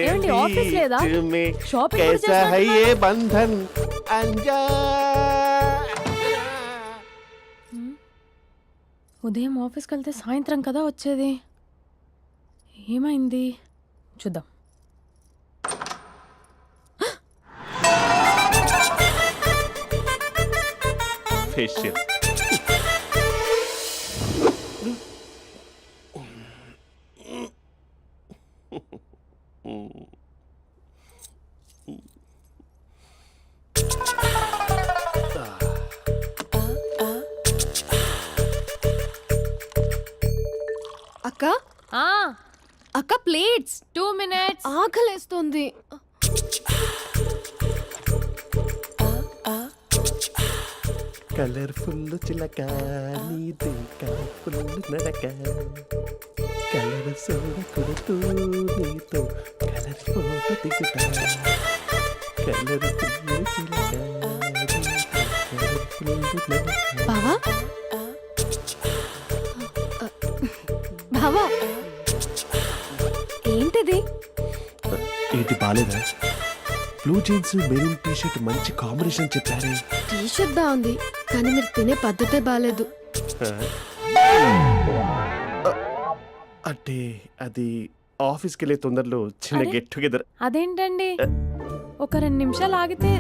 ఏమండి ఆఫీస్ లేదా? షాపింగ్ కూడా कैसा है చేస్తున్నారు. ये बंधन अंजा ఉదయం ఆఫీస్కి వెళ్తే సాయంత్రం కదా వచ్చేది. ఏమైంది చూద్దాం. फेशियल అక్క ఆ అక్క ప్లేట్స్ 2 minutes. ఆకలేస్తుంది. కలర్ఫుల్ చిలక నీది కలర్ఫుల్ నడక కలర్ సోడ కొడుతూ నీతో కలర్ ఫోటో దిగుతా కలర్ఫుల్ చిలక కలర్ఫుల్ నడక. బావా బావా ఏంటిది? ఏంటి బాలేదా? Blue jeans maroon T shirt మంచి కాంబినేషన్ చెప్పారే. టీ షర్ట్ బాగుంది కానీ మీరు తినే పద్ధతే బాలేదు. అంటే అది ఆఫీస్కి వెళ్ళే తొందరలో చిన్న అరే. Get together. అదేంటండి ఒక 2 నిమిషాలు ఆగితే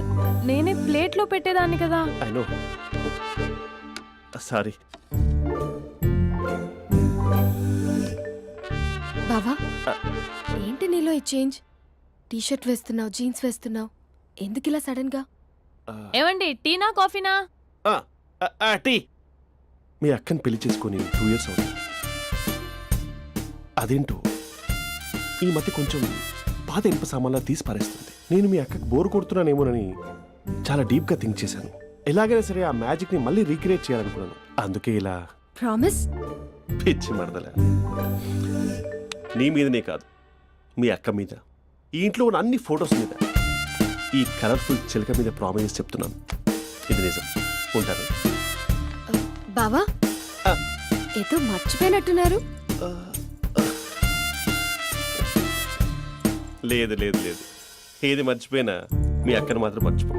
నేనే ప్లేట్లో పెట్టేదాన్ని కదా. I know sorry. బావా ఏంటి నీలో ఈ చేంజ్? టీ షర్ట్ వేస్తున్నావు, జీన్స్ వేస్తున్నావు, ఎందుకు ఇలా సడన్ గా? ఏమండి టీనా కాఫీనా? టీ. మీ అక్కని పెళ్లి చేసుకొని 2 years అవుతుంది. అదేంటో ఈ మధ్య కొంచెం పాత ఇనుప సామాన్లా తీసి పారేస్తుంది. నేను మీ అక్కకి బోర్ కొడుతున్నానేమోనని చాలా డీప్గా థింక్ చేశాను. ఎలాగైనా సరే ఆ మ్యాజిక్ని మళ్ళీ రీక్రియేట్ చేయాలనుకున్నాను. అందుకే ఇలా ప్రామిస్? పిచ్చి మరదల. నీ మీదనే కాదు, మీ అక్క మీద, ఈ ఇంట్లో ఉన్న అన్ని ఫొటోస్ మీద, ఈ కలర్ఫుల్ చిలక మీద ప్రామిస్ చెప్తున్నాను. ఇది నిజం. ఉంటాను. బావా ఆ. ఏదో మర్చిపోయినట్టున్నారు. లేదు లేదు లేదు, ఏది మర్చిపోయినా మీ అక్కను మాత్రం మర్చిపో.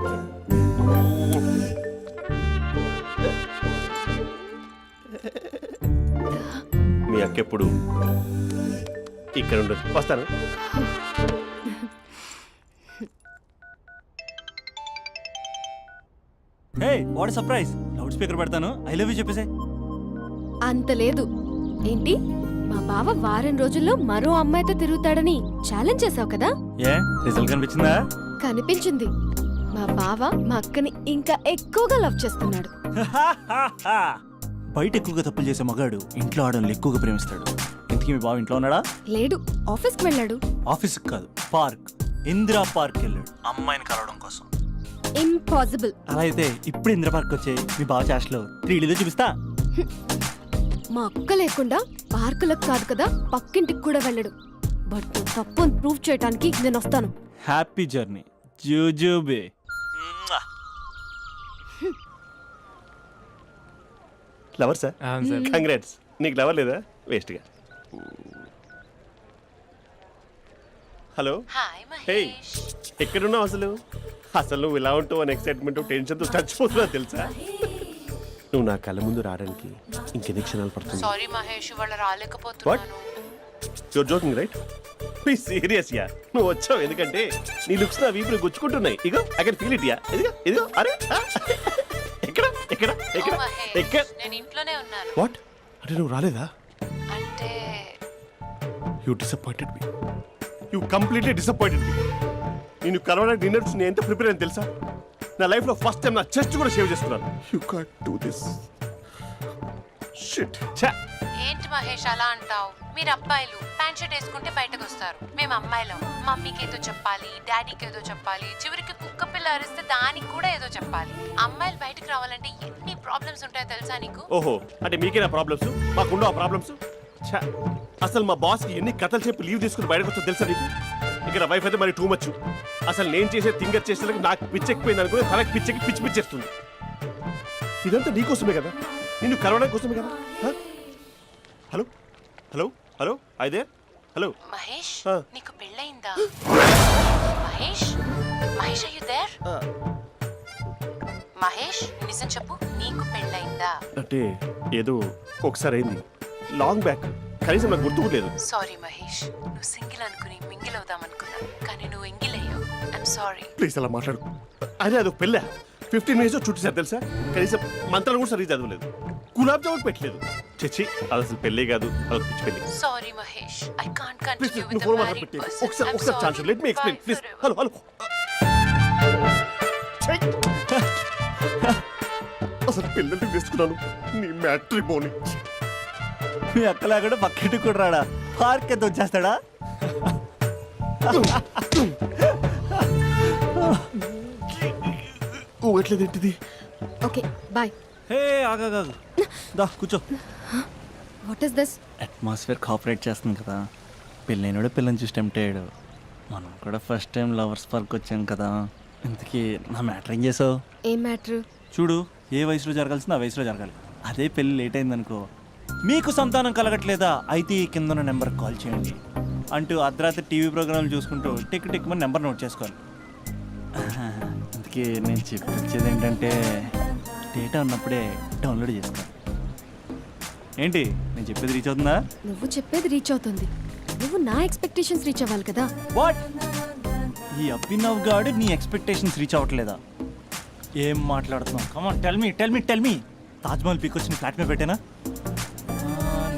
మీ అక్క ఎప్పుడు ఇక్కడ ఉండదు. వస్తాను. Hey what surprise. Loud speaker పెడతాను, ఐ లవ్ యూ చెప్పేసే. అంత లేదు. ఏంటి మా బావ వారం రోజుల్లో మరో అమ్మాయితో తిరుగుతాడని ఛాలెంజ్ చేసావు కదా? ఏ రిజల్ట్ కనిపించిందా? కనిపించింది. మా బావ మా అక్కని ఇంకా ఎక్కువగా లవ్ చేస్తున్నాడు. బయట ఎక్కువగా తప్పులు చేసే మగాడు ఇంట్లో ఆడవాళ్ళు ఎక్కువగా ప్రేమిస్తాడు. ఇంతకీ మీ బావ ఇంట్లో ఉన్నాడా? లేడు, ఆఫీస్కి వెళ్ళాడు. ఆఫీస్కి కాదు, పార్క్, ఇందిరా పార్క్ వెళ్ళాడు అమ్మాయిని కలవడం కోసం. ఇంపాసిబుల్. అలా అయితే ఇప్పుడు ఇందిరా పార్క్ వచ్చే మీ బావ చాష్లో 3Dలో చూపిస్తా. మా అక్క లేకుండా పార్కులకు కాదు కదా పక్కింటికి కూడా వెళ్ళడు. బట్ నువ్వు తప్పు అని ప్రూవ్ చేయడానికి నేను వస్తాను. హ్యాపీ జర్నీ జూజూబే. Lover sir, congrats. నీకు లవర్ లేదా? వేస్ట్గా. హలో. హే, ఎక్కడున్నావు అసలు? అసలు నువ్వు ఇలా ఉంటావు అని ఎక్సైట్మెంట్ టెన్షన్తో చచ్చిపోతున్నావు తెలుసా? నువ్వు నా కళ్ళ ముందు రావడానికి ఇంకెన్ని క్షణాలు పడుతుంది? సారీ మహేష్, వాళ్ళు రాలేకపోతున్నాను. You're joking right? Please serious yeah. నువ్వు వచ్చావు ఎందుకంటే నీ లుక్స్ నా వీపుని గుచ్చుకుంటున్నాయి. ఇగో I can feel it yeah. ఇదిగో ఇదిగో. అరే ఎక్కడ ఎక్కడ ఎక్కడ ఎక్కడ? నేను ఇంట్లోనే ఉన్నాను. వాట్ అంటే నువ్వు రాలేదా? అంటే you disappointed me. You completely disappointed me. నేను కలవడానికి డిన్నర్స్ నేను ఎంత ప్రిపేర్ అని తెలుసా? నా లైఫ్లో ఫస్ట్ టైం నా చెస్ట్ కూడా సేవ్ చేస్తున్నాను. You can't do this. Shit. ఏంటి మహేష్ అలా అంటావు? మీరు అబ్బాయిలు ప్యాంట్ షర్ట్ వేసుకుంటే బయటకు వస్తారు. మేము అమ్మాయిలం మమ్మీకి ఏదో చెప్పాలి, డాడీకి ఏదో చెప్పాలి, చివరికి కుక్క పిల్ల అరిస్తే దానికి కూడా ఏదో చెప్పాలి. అమ్మాయిలు బయటకు రావాలంటే ఎన్ని ప్రాబ్లమ్స్ ఉంటాయో తెలుసా నీకు? ఓహో, అంటే మీకేనా ప్రాబ్లమ్స్? మాకుండా ప్రాబ్లమ్స్? అసలు మా బాస్కి ఎన్ని కథలు చెప్పి లీవ్ తీసుకుని బయటకు వచ్చా తెలుసా నీకు? ఇక్కడ వైఫ్ అయితే మరి టూ మచ్. అసలు నేను చేసే థింగర్ చేసేందుకు నాకు పిచ్చెక్కిపోయింది అనుకుని తనకి పిచ్చెక్కి పిచ్చి పిచ్చేస్తుంది. ఇదంతా నీకోసమే కదా, నిన్ను కలవడం కోసమే కదా. హలో హలో హలో, అయితే హలో మహేష్ ఆ. నీకు పెళ్ళయిందా? Mahesh Mahesh are you there? మహేష్ నిజం చెప్పు, నీకు పెళ్ళయిందా? అంటే ఏదో ఒకసారి అయింది, లాంగ్ బ్యాక్, కనీసం నాకు గుర్తు కూడా లేదు. సారీ మహేష్, నువ్వు సింగిల్ అనుకుని మింగిల్ అవుదాం అనుకున్నా, కానీ నువ్వు ఎంగిల్ అయ్యావు. I'm sorry. ప్లీజ్ అలా మాట్లాడు. అదే అదొక పెళ్ళ 15 మినిట్స్ చుట్టూ తెలుసా, కనీసం మంత్రాలు కూడా సరిగ్గా చదవలేదు, గులాబ్ జామున్ పెట్టలేదు. చచ్చి అది అసలు పెళ్ళే కాదు, అదొక పిచ్చి పెళ్ళి. Sorry Mahesh, I can't please continue నువ్వు విత్ ఫోన్ ద మాట్లాడి మ్యారీడ్ పెట్టి పర్సన్. ఒకసారి chance let me explain please. Hello hello అసలు పెళ్ళంటే తీసుకున్నాను నీ మ్యాట్రీ బోని. మీ అక్కలాగా పక్కింటికి కూడా రాడా, పార్క్ ఎంత వచ్చేస్తాడా? ఊగట్లేదు ఏంటిది? Okay bye. హే ఆగా దా కూర్చో. What is this? Atmosphere cooperate చేస్తుంది కదా, పెళ్ళైనడు పిల్లని చూసి టెంప్ట్ అయ్యాడు. మనం కూడా ఫస్ట్ టైం లవర్స్ పార్క్ వచ్చాం కదా. ఇంతకీ నా మ్యాటర్ ఏం చేసావు? ఏం మ్యాటర్? చూడు, ఏ వయసులో జరగాల్సిందో ఆ వయసులో జరగాలి. అదే పెళ్ళి లేట్ అయిందనుకో, మీకు సంతానం కలగట్లేదా అయితే ఈ కింద ఉన్న నెంబర్కి కాల్ చేయండి అంటూ అర్ధరాత్రి టీవీ ప్రోగ్రాంలు చూసుకుంటూ టిక్ టిక్ మన నెంబర్ నోట్ చేసుకోవాలి. అందుకే నేను చెప్పొచ్చేది ఏంటంటే, డేటా ఉన్నప్పుడే డౌన్లోడ్ చేసుకోవాలి. ఏంటి నేను చెప్పేది రీచ్ అవుతుందా? నువ్వు చెప్పేది రీచ్ అవుతుంది, నువ్వు నా ఎక్స్పెక్టేషన్స్ రీచ్ అవ్వాలి కదా. వాట్? ఈ అభినవ్ గాడు నీ ఎక్స్పెక్టేషన్స్ రీచ్ అవ్వట్లేదా? ఏం మాట్లాడుతున్నావు? Come on tell me. Taj Mahal peak వచ్చి ఫ్లాట్ మీద పెట్టానా?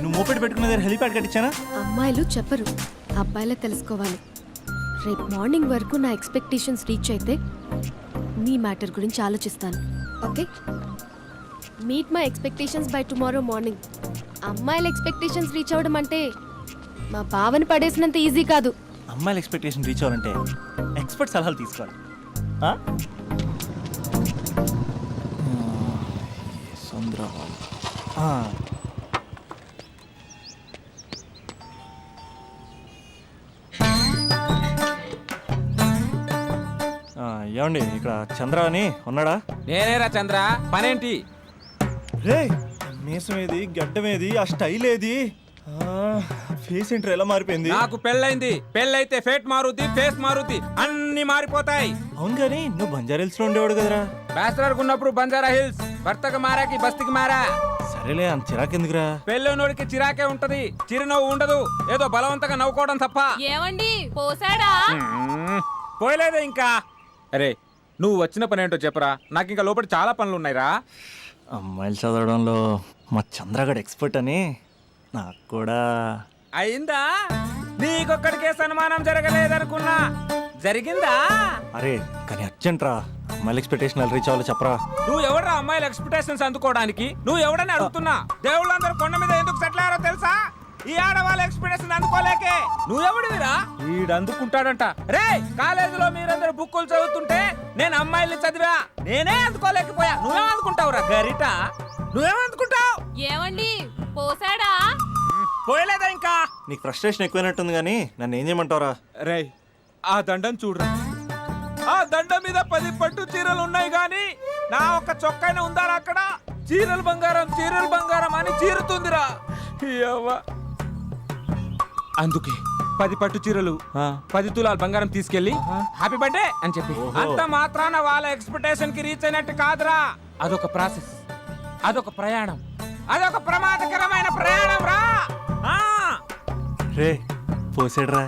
నువ్వు మోపెట్ పెట్టుకున్న దగ్గర హెలిప్యాడ్ కట్టించానా? అమ్మాయిలు చెప్పరు, అబ్బాయిలే తెలుసుకోవాలి. రేపు మార్నింగ్ వరకు నా ఎక్స్పెక్టేషన్స్ రీచ్ అయితే నీ మ్యాటర్ గురించి ఆలోచిస్తాను. Okay, meet my expectations by tomorrow morning. అమ్మాయిల ఎక్స్పెక్టేషన్స్ రీచ్ అవ్వడం అంటే మా బావని పడేసినంత ఈజీ కాదు. అమ్మాయిల ఎక్స్పెక్టేషన్ రీచ్ అవ్వాలంటే ఎక్స్పర్ట్ సలహాలు తీసుకోవాలి. ఆ? సుందరవాల్. ఏమండి, ఇక్కడ చంద్ర అని ఉన్నాడా? నేనేరా చంద్ర, పనేంటి? రే, మీసం ఏది, గడ్డం ఏది, ఆ స్టైల్ ఏది, ఫేస్ ఏంట్రా ఎలా మారిపోయింది? నాకు పెళ్ళైంది, పెళ్ళైతే ఫేట్ మారుద్ది, ఫేస్ మారుద్ది, అన్ని మారిపోతాయి. అవును కానీ నువ్వు బంజారా హిల్స్ లో ఉండేవాడు కదరా. బ్యాచిలర్ ఉన్నప్పుడు బంజారా హిల్స్, భర్తకు మారాకి బస్తికి మారా. సరేలే, అంత చిరాకెందుకురా? పెళ్ళోనోడికి చిరాకే ఉంటది, చిరునవ్వు ఉండదు, ఏదో బలవంతంగా నవ్వుకోవడం తప్ప. ఏమండి పోసాడా? పోయలేదే ఇంకా. అరే నువ్వు వచ్చిన పని ఏంటో చెప్పరా, నాకు ఇంకా లోపల చాలా పనులు ఉన్నాయిరా. అమ్మాయిలు చదవడంలో మా చంద్రగడ్ ఎక్స్పర్ట్ అని నాకు కూడా. అయిందా? నీకొక్కడికే సన్మానం జరగలేదనుకున్నా, జరిగిందా? అరే కానీ అర్జెంట్ రా, అమ్మాయిల ఎక్స్పెక్టేషన్ ఎలా రీచ్ అవ్వాలో చెప్పరా. నువ్వు ఎవడరా అమ్మాయిల ఎక్స్పెక్టేషన్స్ అందుకోవడానికి? నువ్వు ఎవడని అడుగుతున్నా. దేవుళ్ళందరూ కొండ మీద ఎందుకు సెటిల్ అయ్యారో తెలుసా? ఈ ఆడవాళ్ళ ఎక్స్పెక్టేషన్ అందుకోలేకే. నువ్వెవడివిరా? వీడు అందుకుంటాడంట. రే కాలేజీలో మీరందరూ బుక్కులు చదువుతుంటే నేను అమ్మాయిల్ని చదివా, నేనే అందుకోలేకపోయా. నువ్వేం అందుకుంటావురా గరిట? నువ్వేం అందుకుంటావు? ఏమండి పోసాడా? పోయలేదా ఇంకా? నీకు ఫ్రస్ట్రేషన్ ఎక్కువైనట్టుంది కానీ నన్ను ఏం చేయమంటావురా? రే ఆ దండం చూడరా, ఆ దండం మీద 10 పట్టు చీరలు ఉన్నాయి గాని నా ఒక్క చొక్కానే ఉందారా అక్కడ? చీరలు బంగారం అని చీరుతుందిరా. యవ్వ. అందుకే 10 పట్టు చీరలు 10 తులాలు బంగారం తీసుకెళ్లి హ్యాపీ బర్త్డే అని చెప్పి. అంత మాత్రాన వాళ్ళ ఎక్స్పెక్టేషన్ కి రీచ్ అయినట్టు కాదురా. అదొక ప్రాసెస్, అదొక ప్రయాణం, అదొక ప్రమాదకరమైన ప్రయాణం రా. రే పోసాడురా.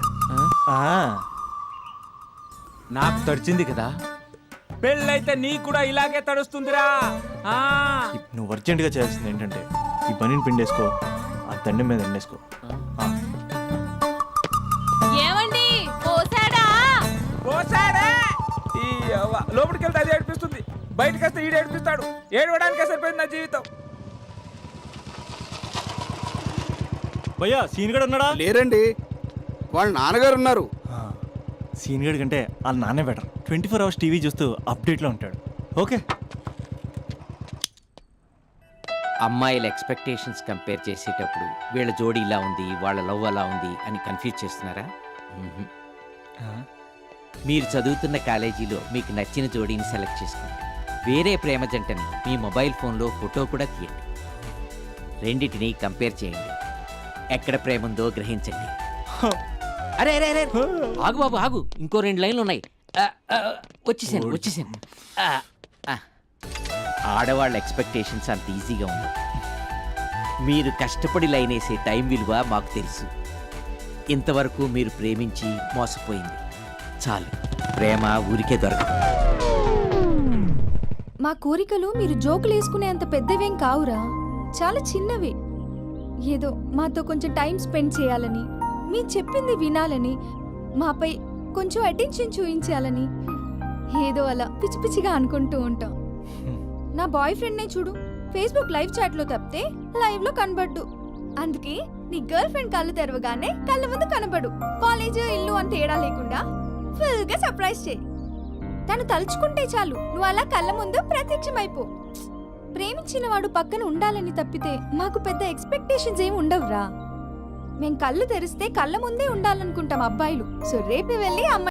నాకు తడిచింది కదా, పెళ్ళైతే నీ కూడా ఇలాగే తడుస్తుందిరా. నువ్వు అర్జెంటుగా చేయాల్సింది ఏంటంటే ఈ పనిని పిండేసుకో, ఆ దండం మీద ఎండేసుకో. ఏమండి పోసాడా? పోసాడే. ఈ యవ్వ. లోపలికి వెళ్తే అది ఏడిపిస్తుంది, బయటకు వస్తే ఈడు ఏడిపిస్తాడు. ఏడవడానికే సరిపోయింది నా జీవితం. భయ్యా సీన్ గడ్ ఉన్నాడా? లేరండి, వాళ్ళ నాన్నగారు ఉన్నారు. సీన్ గడ్ కంటే వాళ్ళ నాన్నే బెటర్. 24 hours టీవీ చూస్తూ అప్డేట్లో ఉంటాడు. ఓకే, అమ్మాయిల ఎక్స్పెక్టేషన్స్ కంపేర్ చేసేటప్పుడు వీళ్ళ జోడి ఇలా ఉంది, వాళ్ళ లవ్ అలా ఉంది అని కన్ఫ్యూజ్ చేస్తున్నారా? మీరు చదువుతున్న కాలేజీలో మీకు నచ్చిన జోడీని సెలెక్ట్ చేసుకోండి. వేరే ప్రేమ జంటని మీ మొబైల్ ఫోన్లో ఫోటో కూడా తీయండి. రెండిటిని కంపేర్ చేయండి. ఎక్కడ ప్రేమ ఉందో గ్రహించండి. అరే అరే అరే ఆగు బాబు ఆగు, ఇంకో 2 లైన్లు ఉన్నాయి. వచ్చేసాను. ఆడవాళ్ళ ఎక్స్పెక్టేషన్స్ అంత ఈజీగా ఉంది. మీరు కష్టపడి లైన్ వేసే టైం విలువ మాకు తెలుసు. ఇంతవరకు మీరు ప్రేమించి మోసపోయింది చాలు. ప్రేమ ఊరికే దొరకదు. మా కోరికలు మీరు జోకులు వేసుకునేంత పెద్దవేం కావురా, చాలా చిన్నవి. ఏదో మాతో కొంచెం టైం స్పెండ్ చేయాలని, మీరు చెప్పింది వినాలని, మాపై కొంచెం అటెన్షన్ చూపించాలని, ఏదో అలా పిచ్చి పిచ్చిగా అనుకుంటూ ఉంటాం. నా బాయ్ ఫ్రెండ్నే చూడు, ఫేస్బుక్ లైవ్ చాట్లో తప్పితే లైవ్ లో కనబడ్డు. అందుకే నీ గర్ల్ ఫ్రెండ్ కళ్ళు తెరవగానే కళ్ళ ముందు కనబడు. కాలేజ్ ఇల్లు అని తేడా లేకుండా ఫుల్ గా సర్ప్రైజ్ చేయి. తను తలుచుకుంటే చాలు నువ్వు అలా కళ్ళ ముందు ప్రత్యక్షమైపో. ప్రేమించిన వాడు పక్కన ఉండాలని తప్పితే మాకు పెద్ద ఎక్స్పెక్టేషన్స్ ఏమి ఉండవురా. మేం కళ్ళు తెరిస్తే కళ్ళ ముందే ఉండాలనుకుంటాం అబ్బాయిలు. సో రేపు వెళ్ళి అమ్మాయి